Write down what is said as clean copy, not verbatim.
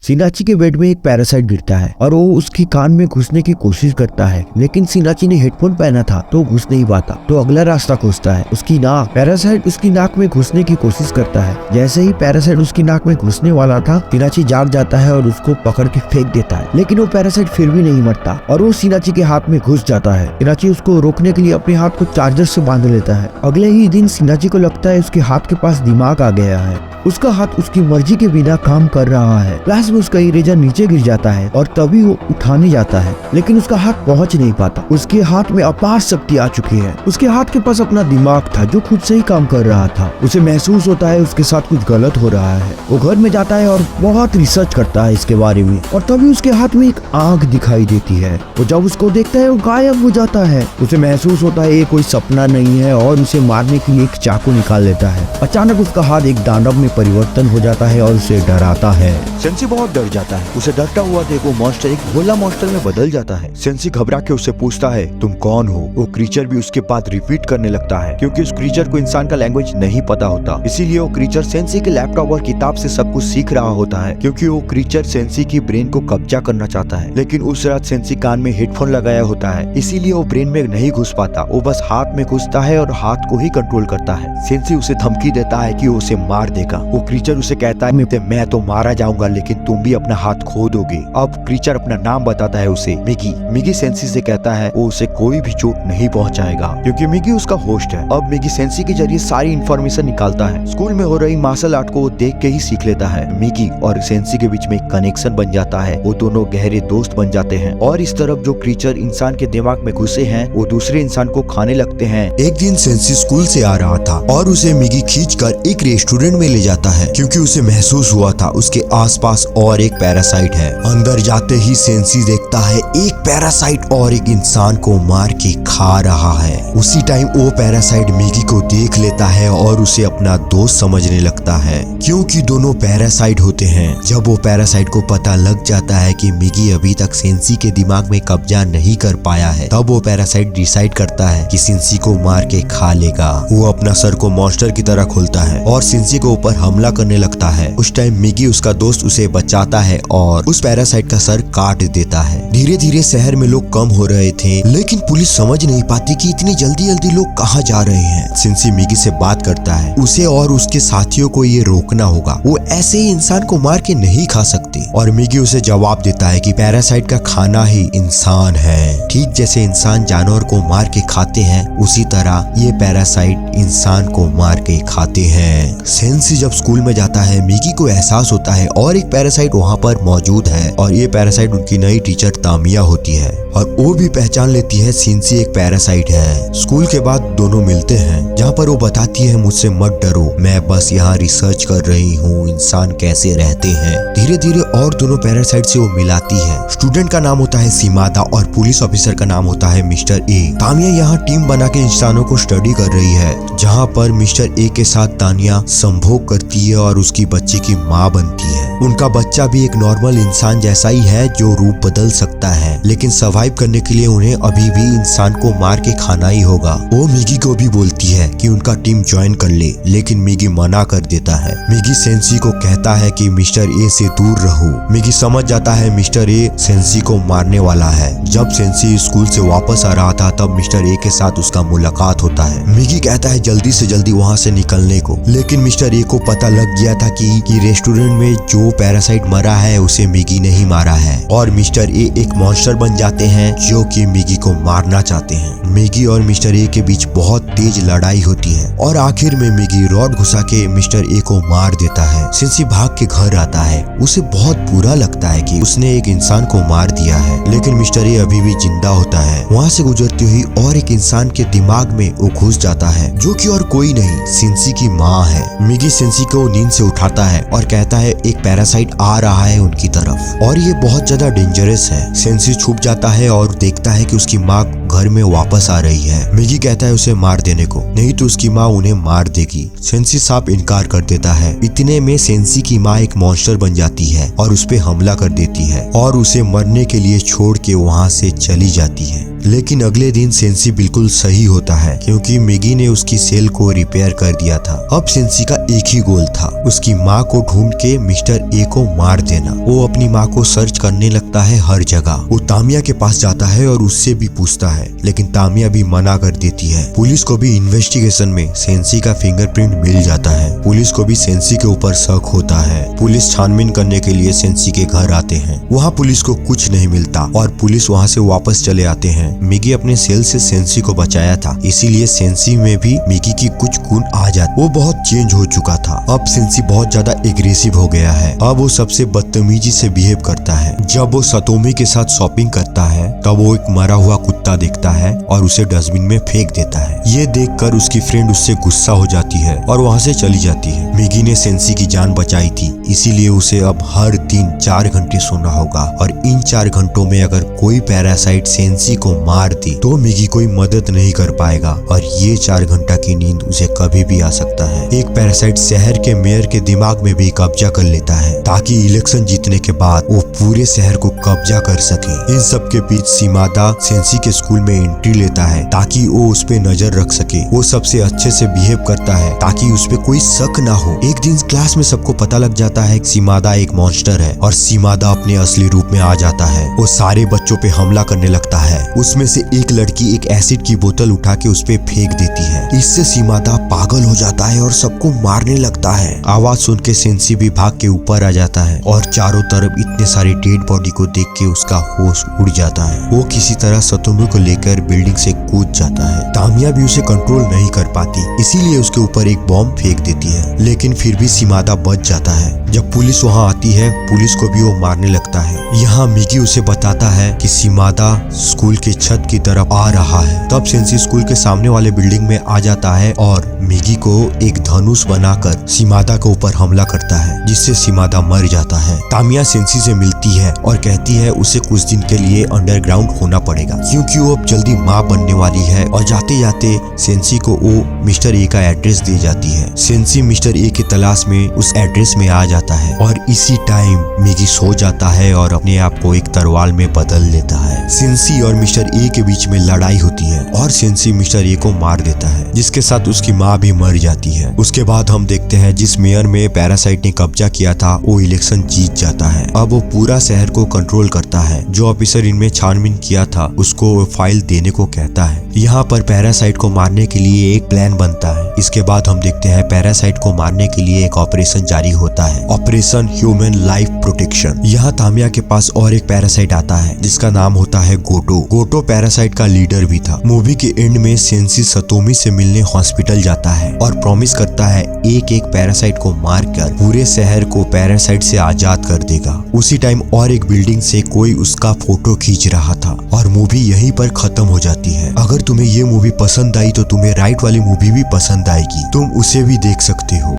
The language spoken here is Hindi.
सिनाची के बेड में एक पैरासाइट गिरता है और वो उसकी कान में घुसने की कोशिश करता है, लेकिन सिनाची ने हेडफोन पहना था तो घुस नहीं पाता। तो अगला रास्ता खोजता है उसकी नाक। पैरासाइट उसकी नाक में घुसने की कोशिश करता है। जैसे ही पैरासाइट उसकी नाक में घुसने वाला था, सिनाची जाग जाता है और उसको पकड़ के फेंक देता है, लेकिन वो पैरासाइट फिर भी नहीं मरता और वो सिनाची के हाथ में घुस जाता है। सिनाची उसको रोकने के लिए अपने हाथ को चार्जर से बांध लेता है। अगले ही दिन सिनाची को लगता है उसके हाथ के पास दिमाग आ गया है। उसका हाथ उसकी मर्जी के बिना काम कर रहा है। क्लास में उसका इरेजर नीचे गिर जाता है और तभी वो उठाने जाता है, लेकिन उसका हाथ पहुंच नहीं पाता। उसके हाथ में अपार शक्ति आ चुकी है। उसके हाथ के पास अपना दिमाग था जो खुद से ही काम कर रहा था। उसे महसूस होता है उसके साथ कुछ गलत हो रहा है। वो घर में जाता है और बहुत रिसर्च करता है इसके बारे में, और तभी उसके हाथ में एक आंख दिखाई देती है। वो जब उसको देखता है वो गायब हो जाता है। उसे महसूस होता है ये कोई सपना नहीं है और उसे मारने के लिए एक चाकू निकाल लेता है। अचानक उसका हाथ एक दानव में परिवर्तन हो जाता है और उसे डराता है। सेंसी बहुत डर जाता है। उसे डरता हुआ देख वो मॉन्स्टर एक भोला मॉन्स्टर में बदल जाता है। सेंसी घबरा के उससे पूछता है तुम कौन हो। वो क्रीचर भी उसके बाद रिपीट करने लगता है, क्योंकि उस क्रीचर को इंसान का लैंग्वेज नहीं पता होता। इसीलिए वो क्रीचर सेंसी के लैपटॉप और किताब से सब कुछ सीख रहा होता है, क्योंकि वो क्रीचर सेंसी की ब्रेन को कब्जा करना चाहता है। लेकिन उस रात सेंसी कान में हेडफोन लगाया होता है, इसीलिए वो ब्रेन में नहीं घुस पाता। वो बस हाथ में घुसता है और हाथ को ही कंट्रोल करता है। सेंसी उसे धमकी देता है कि वो उसे मार देगा। वो क्रीचर उसे कहता है मैं तो मारा जाऊंगा, लेकिन तुम भी अपना हाथ खो दोगे। अब क्रीचर अपना नाम बताता है उसे मिगी। मिगी सेंसी से कहता है वो उसे कोई भी चोट नहीं पहुंचाएगा, क्योंकि मिगी उसका होस्ट है। अब मिगी सेंसी के जरिए सारी इन्फॉर्मेशन निकालता है। स्कूल में हो रही मार्शल आर्ट को वो देख के ही सीख लेता है। मिगी और सेंसी के बीच में एक कनेक्शन बन जाता है। वो दोनों गहरे दोस्त बन जाते हैं, और इस तरफ जो क्रीचर इंसान के दिमाग में घुसे हैं वो दूसरे इंसान को खाने लगते हैं। एक दिन सेंसी स्कूल से आ रहा था और उसे मिगी खींचकर एक रेस्टोरेंट में ले जाता है, क्योंकि उसे महसूस हुआ था उसके आसपास और एक पैरासाइट है। अंदर जाते ही सेंसी देखता है एक पैरासाइट और एक इंसान को मार के खा रहा है। उसी टाइम वो पैरासाइट मिगी को देख लेता है और उसे अपना दोस्त समझने लगता है, क्योंकि दोनों पैरासाइट होते हैं। जब वो पैरासाइट को पता लग जाता है कि मिगी अभी तक सेंसी के दिमाग में कब्जा नहीं कर पाया है, तब वो पैरासाइट डिसाइड करता है कि सेंसी को मार के खा लेगा। वो अपना सर को मॉन्स्टर की तरह खोलता है और सेंसी के ऊपर हमला करने लगता है। उस टाइम मिगी उसका दोस्त उसे बचाता है और उस पैरासाइट का सर काट देता है। धीरे धीरे शहर में लोग कम हो रहे थे, लेकिन पुलिस समझ नहीं पाती कि इतनी जल्दी जल्दी लोग कहाँ जा रहे हैं। सेंसी मिगी से बात करता है। उसे और उसके साथियों को ये रोकना होगा। वो ऐसे ही इंसान को मार के नहीं खा सकते। और मिगी उसे जवाब देता है कि पैरासाइट का खाना ही इंसान है। ठीक जैसे इंसान जानवर को मार के खाते हैं, उसी तरह ये पैरासाइट इंसान को मार के खाते हैं। सेंसी जब स्कूल में जाता है, मिगी को एहसास होता है और एक पैरासाइट वहाँ पर मौजूद है, और ये पैरासाइट उनकी नई टीचर तामिया होती है, और वो भी पहचान लेती है सेंसी एक पैरासाइट है। स्कूल के बाद दोनों मिलते हैं, जहाँ पर वो बताती है मुझसे मत डरो, मैं बस यहाँ रिसर्च कर रही हूँ इंसान कैसे रहते हैं। धीरे धीरे और दोनों पैरासाइट से वो मिलाती है। स्टूडेंट का नाम होता है सीमादा और पुलिस ऑफिसर का नाम होता है मिस्टर ए। तामिया यहाँ टीम बना के इंसानों को स्टडी कर रही है, जहाँ पर मिस्टर ए के साथ तानिया संभोग करती है और उसकी बच्चे की माँ बनती है। उनका बच्चा भी एक नॉर्मल इंसान जैसा ही है जो रूप बदल सकता है, लेकिन सर्वाइव करने के लिए उन्हें अभी भी इंसान को मार के खाना ही होगा। वो मिगी को भी बोलती है कि उनका टीम ज्वाइन कर ले, लेकिन मिगी मना कर देता है। मिगी सेंसी को कहता है कि मिस्टर ए से दूर रहो। मिगी समझ जाता है मिस्टर ए सेंसी को मारने वाला है। जब सेंसी स्कूल से वापस आ रहा था, तब मिस्टर ए के साथ उसका मुलाकात होता है। मिगी कहता है जल्दी से जल्दी वहाँ से निकलने को, लेकिन मिस्टर ए को पता लग गया था कि रेस्टोरेंट में जो पैरासाइट मरा है उसे मिगी ने ही मारा है, और मिस्टर ए एक मॉन्स्टर बन जाते हैं जो कि मिगी को मारना चाहते हैं। मिगी और मिस्टर ए के बीच बहुत तेज लड़ाई होती है, और आखिर में मिगी रॉड घुसा के मिस्टर ए को मार देता है। सेंसी भाग के घर आता है। उसे बहुत बुरा लगता है कि उसने एक इंसान को मार दिया है, लेकिन मिस्टर ए अभी भी जिंदा होता है। वहाँ से गुजरती हुई और एक इंसान के दिमाग में वो घुस जाता है, जो कि और कोई नहीं सेंसी की माँ है। मिगी सेंसी को नींद से उठाता है और कहता है एक पैरासाइट आ रहा है उनकी तरफ, और ये बहुत ज्यादा डेंजरस है। सेंसी छुप जाता है और देखता है कि उसकी माँ घर में वापस आ रही है। मिगी कहता है उसे मार देने को, नहीं तो उसकी माँ उन्हें मार देगी। सेंसी साफ इनकार कर देता है। इतने में सेंसी की माँ एक मॉन्स्टर बन जाती है और उस पे हमला कर देती है और उसे मरने के लिए छोड़ के वहाँ से चली जाती है। लेकिन अगले दिन सेंसी बिल्कुल सही होता है क्योंकि मिगी ने उसकी सेल को रिपेयर कर दिया था। अब सेंसी का एक ही गोल था, उसकी माँ को ढूंढ के मिस्टर ए को मार देना। वो अपनी माँ को सर्च करने लगता है हर जगह। वो तामिया के पास जाता है और उससे भी पूछता है, लेकिन तामिया भी मना कर देती है। पुलिस को भी इन्वेस्टिगेशन में सेंसी का फिंगरप्रिंट मिल जाता है। पुलिस को भी सेंसी के ऊपर शक होता है। पुलिस छानबीन करने के लिए सेंसी के घर आते हैं। वहाँ पुलिस को कुछ नहीं मिलता और पुलिस वहाँ से वापस चले आते हैं। मिगी अपने सेल से सेंसी को बचाया था, इसीलिए सेंसी में भी मिगी की कुछ गुण आ जाते। वो बहुत चेंज हो चुका था। अब सेंसी बहुत ज्यादा एग्रेसिव हो गया है। अब वो सबसे बदतमीजी से बिहेव करता है। जब वो सतोमी के साथ शॉपिंग करता है तब वो एक मरा हुआ कुत्ता देखता है और उसे डस्टबिन में फेंक देता है। ये देखकर उसकी फ्रेंड उससे गुस्सा हो जाती है और वहाँ से चली जाती है। मिगी ने सेंसी की जान बचाई थी, इसीलिए उसे अब हर दिन 4 घंटे सोना होगा और इन 4 घंटों में अगर कोई पैरासाइट सेंसी को मार दी तो मिगी कोई मदद नहीं कर पाएगा और ये 4 घंटा की नींद उसे कभी भी आ सकता है। एक पैरासाइट शहर के मेयर के दिमाग में भी कब्जा कर लेता है ताकि इलेक्शन जीतने के बाद वो पूरे शहर को कब्जा कर सके। इन सब के बीच शिमादा सेंसी के स्कूल में एंट्री लेता है ताकि वो उस पे नजर रख सके। वो सबसे अच्छे से बिहेव करता है ताकि उस पे कोई शक ना हो। एक दिन क्लास में सबको पता लग जाता है कि शिमादा एक मॉन्स्टर है और शिमादा अपने असली रूप में आ जाता है। वो सारे बच्चों पे हमला करने लगता है। उसमें से एक लड़की एक एसिड की बोतल उठा के उस पे फेंक देती है। इससे शिमादा पागल हो जाता है और सबको मारने लगता है। आवाज सुन के सेंसी भी भाग के ऊपर आ जाता है और चारों तरफ इतने सारे डेड बॉडी को देख के उसका होश उड़ जाता है। वो किसी तरह सतोमी को लेकर बिल्डिंग से कूद जाता है। तामिया भी उसे कंट्रोल नहीं कर पाती, इसीलिए उसके ऊपर एक बॉम्ब फेंक देती है, लेकिन फिर भी शिमादा बच जाता है। जब पुलिस वहाँ आती है पुलिस को भी वो मारने लगता है। यहाँ मिगी उसे बताता है कि शिमादा स्कूल के छत की तरफ आ रहा है। तब सेंसी स्कूल के सामने वाले बिल्डिंग में आ जाता है और मिगी को एक धनुष बनाकर शिमादा के ऊपर हमला करता है, जिससे शिमादा मर जाता है। तामिया सेंसी से मिलती है और कहती है उसे कुछ दिन के लिए अंडरग्राउंड होना पड़ेगा क्योंकि वो अब जल्दी माँ बनने वाली है। और जाते जाते सेंसी को वो मिस्टर ए का एड्रेस दे जाती है। सेंसी मिस्टर ए की तलाश में उस एड्रेस में आ जाता है और इसी टाइम मिगी सो जाता है और अपने आप को एक तरवाल में बदल लेता है। सेंसी और मिस्टर ए के बीच में लड़ाई होती है और सेंसी मिस्टर ए को मार देता है, जिसके साथ उसकी माँ भी मर जाती है। उसके बाद हम देखते हैं जिस मेयर में पैरासाइट ने कब्जा किया था वो इलेक्शन जीत जाता है। अब वो पूरा शहर को कंट्रोल करता है। जो ऑफिसर इनमें छानबीन किया था उसको फाइल देने को कहता है। यहाँ पर पैरासाइट को मारने के लिए एक प्लान बनता है। इसके बाद हम देखते हैं पैरासाइट को मारने के लिए एक ऑपरेशन जारी होता है, ऑपरेशन ह्यूमन लाइफ प्रोटेक्शन। यहाँ तामिया के पास और एक पैरासाइट आता है जिसका नाम होता है गोटो। गोटो पैरासाइट का लीडर भी था। मूवी के एंड में सेंसी सतोमी से मिलने हॉस्पिटल जाता है और प्रॉमिस करता है एक एक पैरासाइट को मारकर पूरे शहर को पैरासाइट से आजाद कर देगा। उसी टाइम और एक बिल्डिंग से कोई उसका फोटो खींच रहा था और मूवी यहीं पर खत्म हो जाती है। अगर तुम्हें ये मूवी पसंद आई तो तुम्हें राइट वाली मूवी भी पसंद आएगी, तुम उसे भी देख सकते हो।